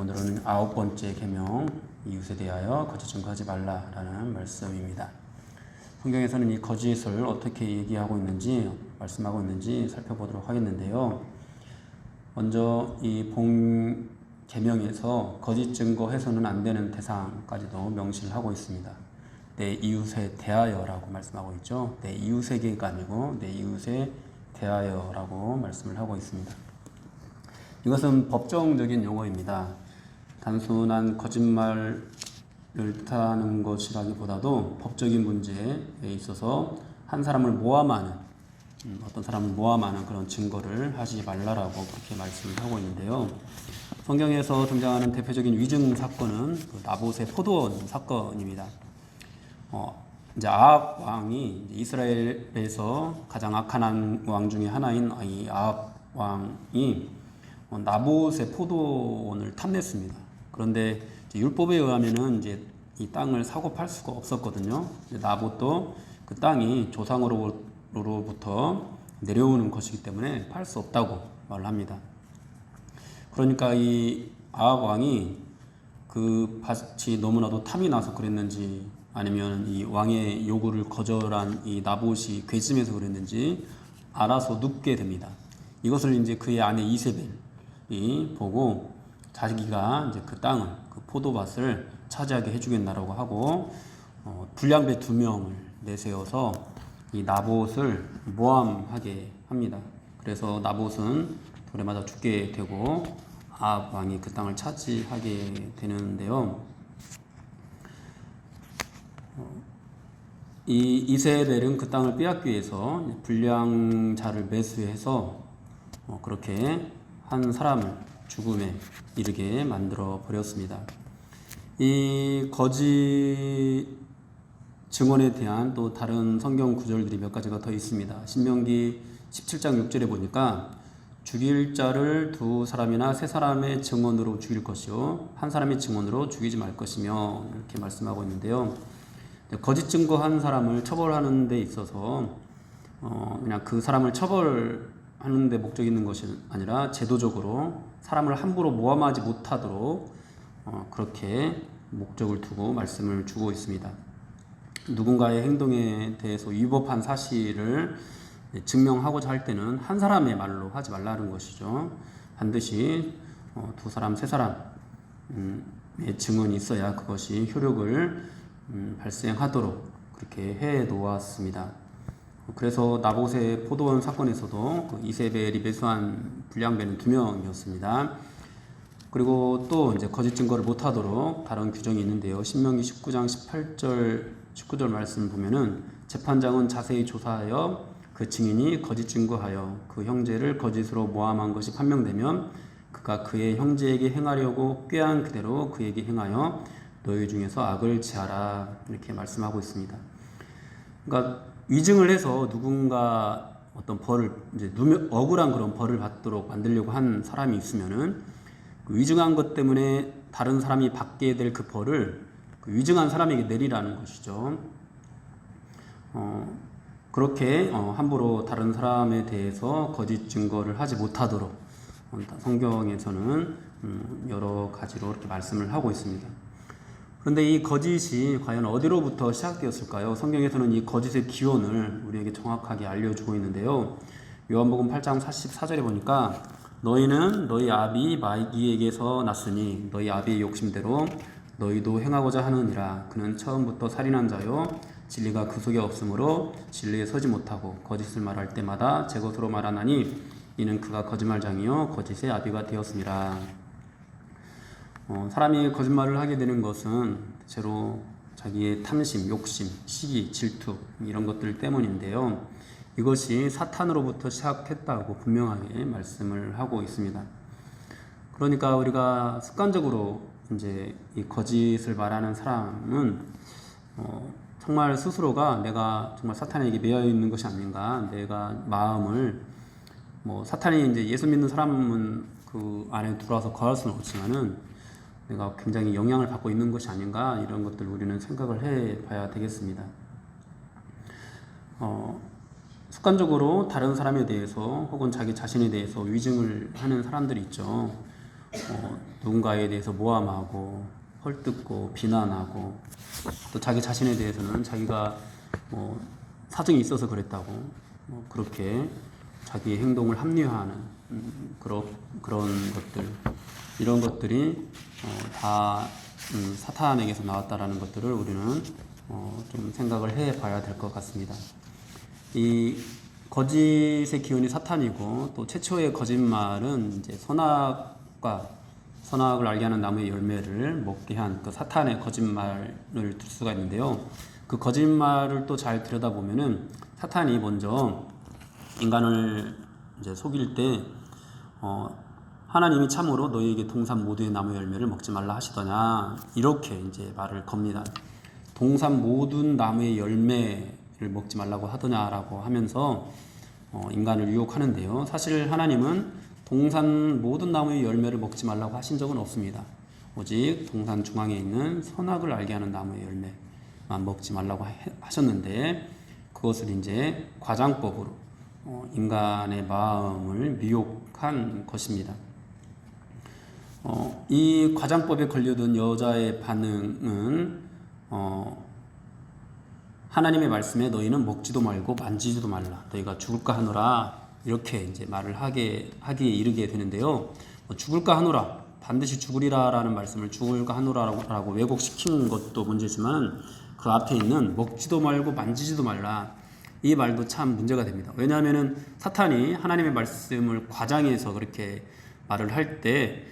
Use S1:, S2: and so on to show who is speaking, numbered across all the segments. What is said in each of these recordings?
S1: 오늘은 9번째 계명, 이웃에 대하여 거짓 증거하지 말라라는 말씀입니다. 성경에서는 이 거짓을 어떻게 얘기하고 있는지, 말씀하고 있는지 살펴보도록 하겠는데요. 먼저 이 본 계명에서 거짓 증거해서는 안 되는 대상까지도 명시를 하고 있습니다. 내 이웃에 대하여라고 말씀하고 있죠. 내 이웃에게가 아니고 내 이웃에 대하여라고 말씀을 하고 있습니다. 이것은 법정적인 용어입니다. 단순한 거짓말을 뜻하는 것이라기보다도 법적인 문제에 있어서 한 사람을 모함하는, 어떤 사람을 모함하는 그런 증거를 하지 말라라고 그렇게 말씀을 하고 있는데요. 성경에서 등장하는 대표적인 위증 사건은 나봇의 포도원 사건입니다. 이제 아합 왕이 이스라엘에서 가장 악한 왕 중에 하나인 이 아합 왕이 나봇의 포도원을 탐냈습니다. 그런데 율법에 의하면은 이제 이 땅을 사고 팔 수가 없었거든요. 나봇도 그 땅이 조상으로부터 내려오는 것이기 때문에 팔 수 없다고 말을 합니다. 그러니까 이 아합 왕이 그 밭이 너무나도 탐이 나서 그랬는지, 아니면 이 왕의 요구를 거절한 이 나봇이 괘씸해서 그랬는지 알아서 눕게 됩니다. 이것을 이제 그의 아내 이세벨이 보고 자기가 이제 그 땅을, 그 포도밭을 차지하게 해주겠다라고 하고 불량배 2명을 내세워서 이 나봇을 모함하게 합니다. 그래서 나봇은 돌에 맞아 죽게 되고 아합 왕이 그 땅을 차지하게 되는데요. 이 이세벨은 그 땅을 빼앗기 위해서 불량자를 매수해서 그렇게 한 사람을 죽음에 이르게 만들어 버렸습니다. 이 거짓 증언에 대한 또 다른 성경 구절들이 몇 가지가 더 있습니다. 신명기 17장 6절에 보니까 죽일 자를 2사람이나 3사람의 증언으로 죽일 것이요 한 사람의 증언으로 죽이지 말 것이며, 이렇게 말씀하고 있는데요. 거짓 증거한 사람을 처벌하는 데 있어서 그냥 그 사람을 처벌하는 데 목적이 있는 것이 아니라 제도적으로 사람을 함부로 모함하지 못하도록 그렇게 목적을 두고 말씀을 주고 있습니다. 누군가의 행동에 대해서 위법한 사실을 증명하고자 할 때는 한 사람의 말로 하지 말라는 것이죠. 반드시 2사람, 3사람의 증언이 있어야 그것이 효력을 발생하도록 그렇게 해 놓았습니다. 그래서 나봇의 포도원 사건에서도 그 이세벨이 매수한 불량배는 2명이었습니다. 그리고 또 이제 거짓 증거를 못하도록 다른 규정이 있는데요. 신명기 19장 19절 말씀을 보면은 재판장은 자세히 조사하여 그 증인이 거짓 증거하여 그 형제를 거짓으로 모함한 것이 판명되면 그가 그의 형제에게 행하려고 꾀한 그대로 그에게 행하여 너희 중에서 악을 지하라, 이렇게 말씀하고 있습니다. 그러니까 위증을 해서 누군가 어떤 벌을, 이제 억울한 그런 벌을 받도록 만들려고 한 사람이 있으면은 그 위증한 것 때문에 다른 사람이 받게 될 그 벌을 그 위증한 사람에게 내리라는 것이죠. 그렇게 함부로 다른 사람에 대해서 거짓 증거를 하지 못하도록 성경에서는 여러 가지로 이렇게 말씀을 하고 있습니다. 그런데 이 거짓이 과연 어디로부터 시작되었을까요? 성경에서는 이 거짓의 기원을 우리에게 정확하게 알려주고 있는데요. 요한복음 8장 44절에 보니까 너희는 너희 아비 마귀에게서 났으니 너희 아비의 욕심대로 너희도 행하고자 하느니라. 그는 처음부터 살인한 자요 진리가 그 속에 없으므로 진리에 서지 못하고 거짓을 말할 때마다 제 것으로 말하나니 이는 그가 거짓말장이요 거짓의 아비가 되었습니다. 사람이 거짓말을 하게 되는 것은 대체로 자기의 탐심, 욕심, 시기, 질투 이런 것들 때문인데요. 이것이 사탄으로부터 시작했다고 분명하게 말씀을 하고 있습니다. 그러니까 우리가 습관적으로 이제 이 거짓을 말하는 사람은 정말 스스로가 내가 정말 사탄에게 매여 있는 것이 아닌가, 내가 마음을 사탄이 이제 예수 믿는 사람은 그 안에 들어와서 거할 수는 없지만은 내가 굉장히 영향을 받고 있는 것이 아닌가, 이런 것들 우리는 생각을 해 봐야 되겠습니다. 습관적으로 다른 사람에 대해서 혹은 자기 자신에 대해서 위증을 하는 사람들이 있죠. 누군가에 대해서 모함하고 헐뜯고 비난하고 또 자기 자신에 대해서는 자기가 사정이 있어서 그랬다고 그렇게 자기의 행동을 합리화하는 그런 것들, 이런 것들이 다 사탄에게서 나왔다라는 것들을 우리는 좀 생각을 해봐야 될 것 같습니다. 이 거짓의 기원이 사탄이고 또 최초의 거짓말은 이제 선악을 알게 하는 나무의 열매를 먹게 한 그 사탄의 거짓말을 들 수가 있는데요. 그 거짓말을 또 잘 들여다보면은 사탄이 먼저 인간을 이제 속일 때 하나님이 참으로 너희에게 동산 모두의 나무 열매를 먹지 말라 하시더냐, 이렇게 이제 말을 겁니다. 동산 모든 나무의 열매를 먹지 말라고 하더냐라고 하면서 인간을 유혹하는데요. 사실 하나님은 동산 모든 나무의 열매를 먹지 말라고 하신 적은 없습니다. 오직 동산 중앙에 있는 선악을 알게 하는 나무의 열매만 먹지 말라고 하셨는데, 그것을 이제 과장법으로 인간의 마음을 미혹한 것입니다. 이 과장법에 걸려든 여자의 반응은 하나님의 말씀에 너희는 먹지도 말고 만지지도 말라, 너희가 죽을까 하노라, 이렇게 이제 말을 하기에 이르게 되는데요. 죽을까 하노라, 반드시 죽으리라 라는 말씀을 죽을까 하노라라고 왜곡시킨 것도 문제지만, 그 앞에 있는 먹지도 말고 만지지도 말라, 이 말도 참 문제가 됩니다. 왜냐하면은 사탄이 하나님의 말씀을 과장해서 그렇게 말을 할 때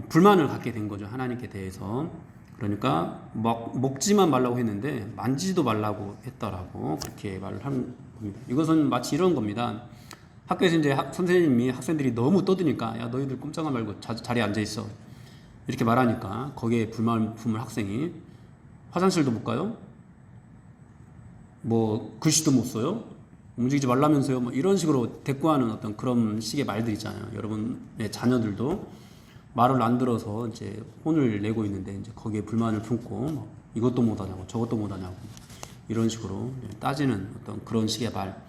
S1: 불만을 갖게 된 거죠, 하나님께 대해서. 그러니까 먹지만 말라고 했는데 만지지도 말라고 했다라고 그렇게 말을 한 겁니다. 이것은 마치 이런 겁니다. 학교에서 이제 선생님이 학생들이 너무 떠드니까, 야 너희들 꼼짝만 말고 자리에 앉아 있어, 이렇게 말하니까 거기에 불만을 품을 학생이 화장실도 못 가요? 글씨도 못 써요? 움직이지 말라면서요? 이런 식으로 대꾸하는 어떤 그런 식의 말들 있잖아요. 여러분의 자녀들도 말을 안 들어서 이제 혼을 내고 있는데, 이제 거기에 불만을 품고 이것도 못하냐고 저것도 못하냐고 이런 식으로 따지는 어떤 그런 식의 말.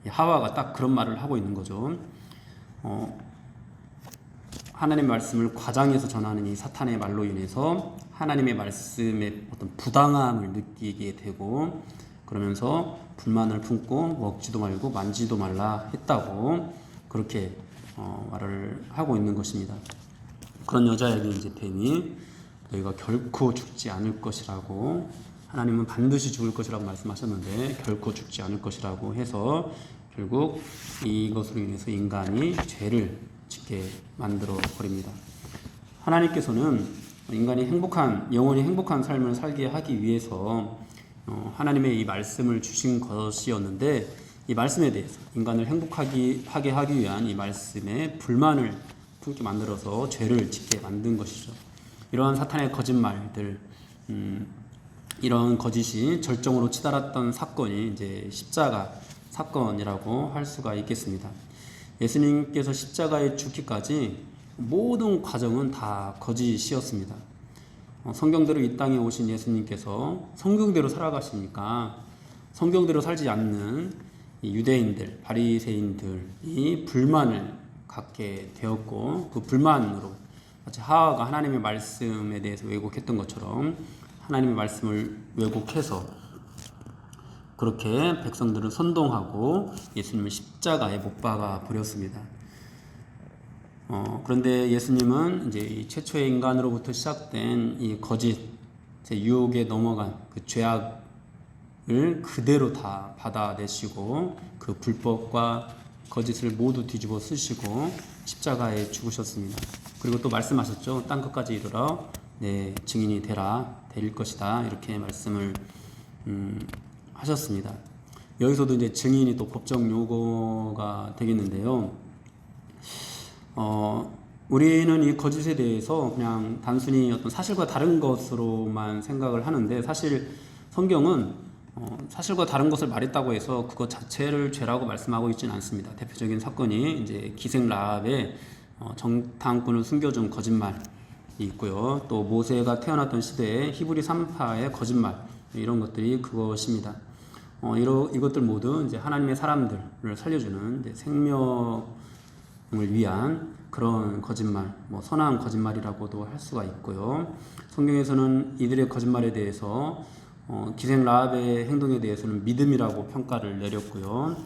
S1: 하와가 딱 그런 말을 하고 있는 거죠. 하나님의 말씀을 과장해서 전하는 이 사탄의 말로 인해서 하나님의 말씀의 어떤 부당함을 느끼게 되고, 그러면서 불만을 품고 먹지도 말고 만지도 말라 했다고 그렇게 말을 하고 있는 것입니다. 그런 여자에게 이제 뱀이 너희가 결코 죽지 않을 것이라고, 하나님은 반드시 죽을 것이라고 말씀하셨는데 결코 죽지 않을 것이라고 해서 결국 이것으로 인해서 인간이 죄를 짓게 만들어 버립니다. 하나님께서는 인간이 영원히 행복한 삶을 살게 하기 위해서 하나님의 이 말씀을 주신 것이었는데, 이 말씀에 대해서 인간을 행복하게 하기 위한 이 말씀에 불만을 품게 만들어서 죄를 짓게 만든 것이죠. 이러한 사탄의 거짓말들, 이런 거짓이 절정으로 치달았던 사건이 이제 십자가 사건이라고 할 수가 있겠습니다. 예수님께서 십자가에 죽기까지 모든 과정은 다 거짓이었습니다. 성경대로 이 땅에 오신 예수님께서 성경대로 살아가시니까 성경대로 살지 않는 유대인들, 바리새인들이 불만을 갖게 되었고, 그 불만으로 마치 하와가 하나님의 말씀에 대해서 왜곡했던 것처럼 하나님의 말씀을 왜곡해서 그렇게 백성들을 선동하고 예수님을 십자가에 못 박아 버렸습니다. 그런데 예수님은 이제 이 최초의 인간으로부터 시작된 이 거짓, 유혹에 넘어간 그 죄악을 그대로 다 받아내시고 그 불법과 거짓을 모두 뒤집어 쓰시고 십자가에 죽으셨습니다. 그리고 또 말씀하셨죠. 땅 끝까지 이르러 내 증인이 될 것이다, 이렇게 말씀을 하셨습니다. 여기서도 이제 증인이 또 법적 요구가 되겠는데요. 우리는 이 거짓에 대해서 그냥 단순히 어떤 사실과 다른 것으로만 생각을 하는데, 사실 성경은 사실과 다른 것을 말했다고 해서 그것 자체를 죄라고 말씀하고 있지는 않습니다. 대표적인 사건이 이제 기생 라합의 정탐꾼을 숨겨준 거짓말이 있고요. 또 모세가 태어났던 시대에 히브리 산파의 거짓말, 이런 것들이 그것입니다. 이것들 모두 이제 하나님의 사람들을 살려주는 이제 생명을 위한 그런 거짓말, 뭐 선한 거짓말이라고도 할 수가 있고요. 성경에서는 이들의 거짓말에 대해서 기생 라합의 행동에 대해서는 믿음이라고 평가를 내렸고요.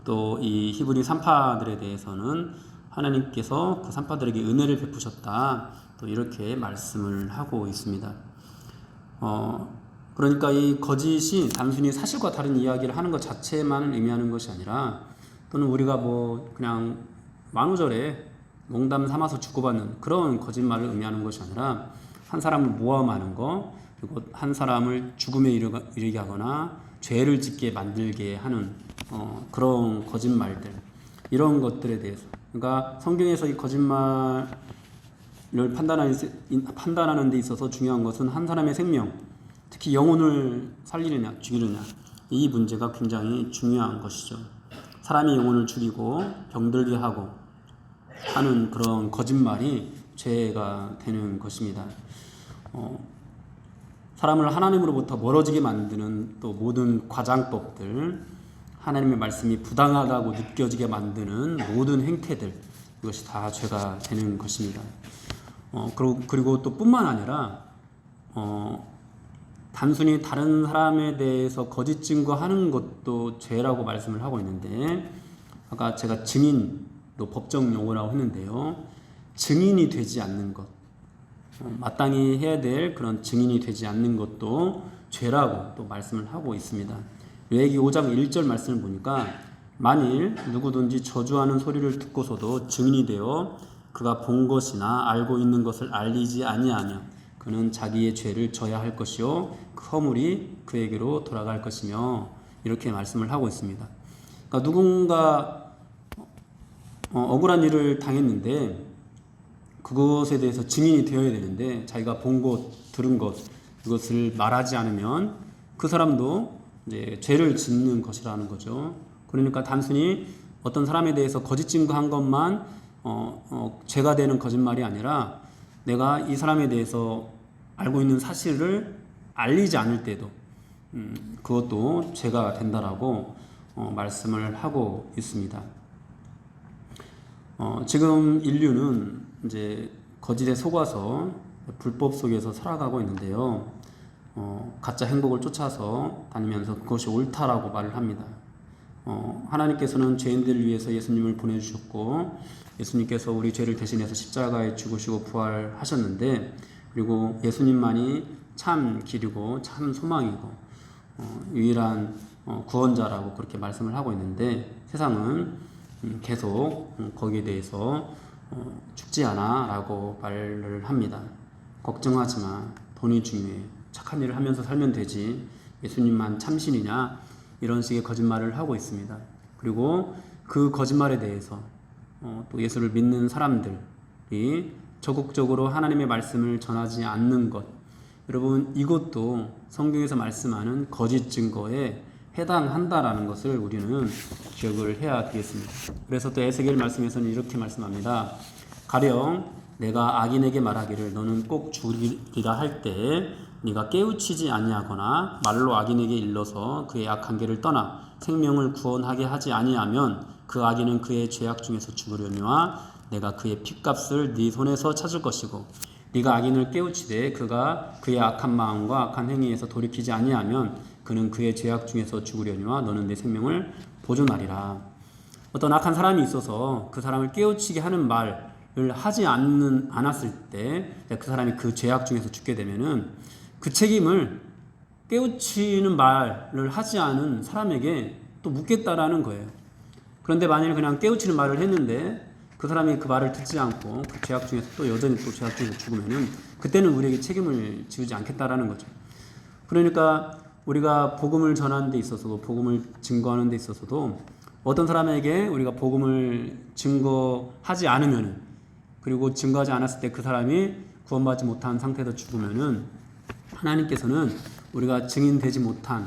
S1: 또 이 히브리 산파들에 대해서는 하나님께서 그 산파들에게 은혜를 베푸셨다, 또 이렇게 말씀을 하고 있습니다. 그러니까 이 거짓이 단순히 사실과 다른 이야기를 하는 것 자체만을 의미하는 것이 아니라, 또는 우리가 뭐 그냥 만우절에 농담 삼아서 주고받는 그런 거짓말을 의미하는 것이 아니라, 한 사람을 모함하는 거, 그리고 한 사람을 죽음에 이르게 하거나 죄를 짓게 만들게 하는 그런 거짓말들, 이런 것들에 대해서, 그러니까 성경에서 이 거짓말을 판단하는 데 있어서 중요한 것은 한 사람의 생명, 특히 영혼을 살리느냐 죽이느냐, 이 문제가 굉장히 중요한 것이죠. 사람이 영혼을 죽이고 병들게 하고 하는 그런 거짓말이 죄가 되는 것입니다. 사람을 하나님으로부터 멀어지게 만드는 또 모든 과장법들, 하나님의 말씀이 부당하다고 느껴지게 만드는 모든 행태들, 이것이 다 죄가 되는 것입니다. 그리고 또 뿐만 아니라 단순히 다른 사람에 대해서 거짓 증거하는 것도 죄라고 말씀을 하고 있는데, 아까 제가 증인도 법정 용어라고 했는데요. 증인이 되지 않는 것, 마땅히 해야 될 그런 증인이 되지 않는 것도 죄라고 또 말씀을 하고 있습니다. 레위기 5장 1절 말씀을 보니까, 만일 누구든지 저주하는 소리를 듣고서도 증인이 되어 그가 본 것이나 알고 있는 것을 알리지 아니하며 그는 자기의 죄를 져야 할 것이요 그 허물이 그에게로 돌아갈 것이며, 이렇게 말씀을 하고 있습니다. 그러니까 누군가 억울한 일을 당했는데 그것에 대해서 증인이 되어야 되는데, 자기가 본 것, 들은 것, 이것을 말하지 않으면 그 사람도 이제 죄를 짓는 것이라는 거죠. 그러니까 단순히 어떤 사람에 대해서 거짓 증거한 것만 죄가 되는 거짓말이 아니라, 내가 이 사람에 대해서 알고 있는 사실을 알리지 않을 때도 그것도 죄가 된다라고 말씀을 하고 있습니다. 지금 인류는 이제 거짓에 속아서 불법 속에서 살아가고 있는데요. 가짜 행복을 쫓아서 다니면서 그것이 옳다라고 말을 합니다. 하나님께서는 죄인들을 위해서 예수님을 보내주셨고, 예수님께서 우리 죄를 대신해서 십자가에 죽으시고 부활하셨는데, 그리고 예수님만이 참 길이고 참 소망이고 유일한 구원자라고 그렇게 말씀을 하고 있는데, 세상은 계속 거기에 대해서 죽지 않아 라고 말을 합니다. 걱정하지 마, 돈이 중요해, 착한 일을 하면서 살면 되지, 예수님만 참신이냐, 이런 식의 거짓말을 하고 있습니다. 그리고 그 거짓말에 대해서 또 예수를 믿는 사람들이 적극적으로 하나님의 말씀을 전하지 않는 것, 여러분 이것도 성경에서 말씀하는 거짓 증거에 해당한다라는 것을 우리는 기억을 해야 되겠습니다. 그래서 또 에스겔 말씀에서는 이렇게 말씀합니다. 가령 내가 악인에게 말하기를 너는 꼭 죽으리라 할 때에 네가 깨우치지 아니하거나 말로 악인에게 일러서 그의 악한 길을 떠나 생명을 구원하게 하지 아니하면 그 악인은 그의 죄악 중에서 죽으려니와 내가 그의 핏값을 네 손에서 찾을 것이고, 네가 악인을 깨우치되 그가 그의 악한 마음과 악한 행위에서 돌이키지 아니하면 그는 그의 죄악 중에서 죽으려니와 너는 내 생명을 보존하리라. 어떤 악한 사람이 있어서 그 사람을 깨우치게 하는 말을 하지 않았을 때 그 사람이 그 죄악 중에서 죽게 되면은 그 책임을 깨우치는 말을 하지 않은 사람에게 또 묻겠다라는 거예요. 그런데 만일 그냥 깨우치는 말을 했는데 그 사람이 그 말을 듣지 않고 그 죄악 중에서 또 여전히 또 죄악 중에서 죽으면은 그때는 우리에게 책임을 지우지 않겠다라는 거죠. 그러니까 우리가 복음을 전하는 데 있어서도, 복음을 증거하는 데 있어서도 어떤 사람에게 우리가 복음을 증거하지 않으면은, 그리고 증거하지 않았을 때 그 사람이 구원받지 못한 상태에서 죽으면은 하나님께서는 우리가 증인되지 못한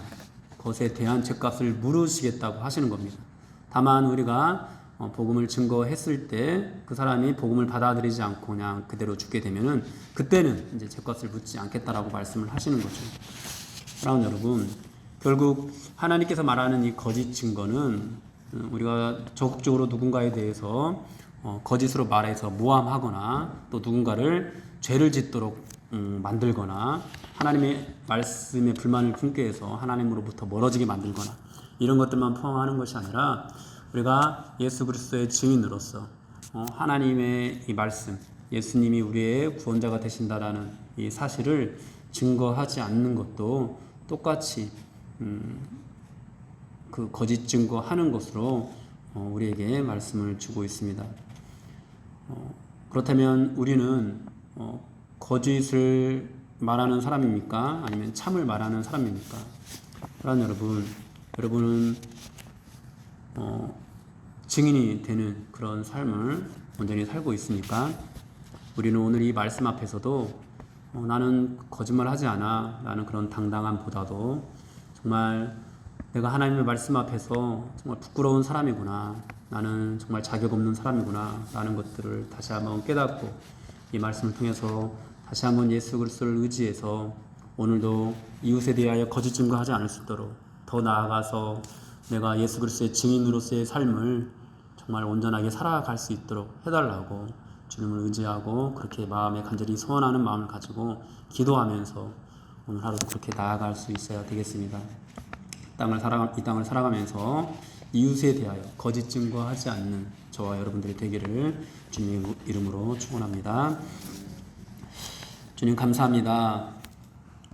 S1: 것에 대한 죄값을 물으시겠다고 하시는 겁니다. 다만 우리가 복음을 증거했을 때 그 사람이 복음을 받아들이지 않고 그냥 그대로 죽게 되면은 그때는 이제 죄값을 묻지 않겠다라고 말씀을 하시는 거죠. 사랑하는 여러분, 결국 하나님께서 말하는 이 거짓 증거는 우리가 적극적으로 누군가에 대해서 거짓으로 말해서 모함하거나 또 누군가를 죄를 짓도록 만들거나 하나님의 말씀에 불만을 품게 해서 하나님으로부터 멀어지게 만들거나 이런 것들만 포함하는 것이 아니라 우리가 예수 그리스도의 증인으로서 하나님의 이 말씀, 예수님이 우리의 구원자가 되신다라는 이 사실을 증거하지 않는 것도 똑같이 그 거짓 증거하는 것으로 우리에게 말씀을 주고 있습니다. 그렇다면 우리는 거짓을 말하는 사람입니까? 아니면 참을 말하는 사람입니까? 그러나 여러분은 증인이 되는 그런 삶을 온전히 살고 있으니까 우리는 오늘 이 말씀 앞에서도 나는 거짓말 하지 않아 라는 그런 당당함보다도 정말 내가 하나님의 말씀 앞에서 정말 부끄러운 사람이구나, 나는 정말 자격 없는 사람이구나 라는 것들을 다시 한번 깨닫고 이 말씀을 통해서 다시 한번 예수 그리스도를 의지해서 오늘도 이웃에 대하여 거짓 증거하지 않을 수 있도록 더 나아가서 내가 예수 그리스도의 증인으로서의 삶을 정말 온전하게 살아갈 수 있도록 해달라고 주님을 의지하고 그렇게 마음에 간절히 소원하는 마음을 가지고 기도하면서 오늘 하루도 그렇게 나아갈 수 있어야 되겠습니다. 이 땅을 살아가면서 이웃에 대하여 거짓 증거하지 않는 저와 여러분들이 되기를 주님의 이름으로 축원합니다. 주님 감사합니다.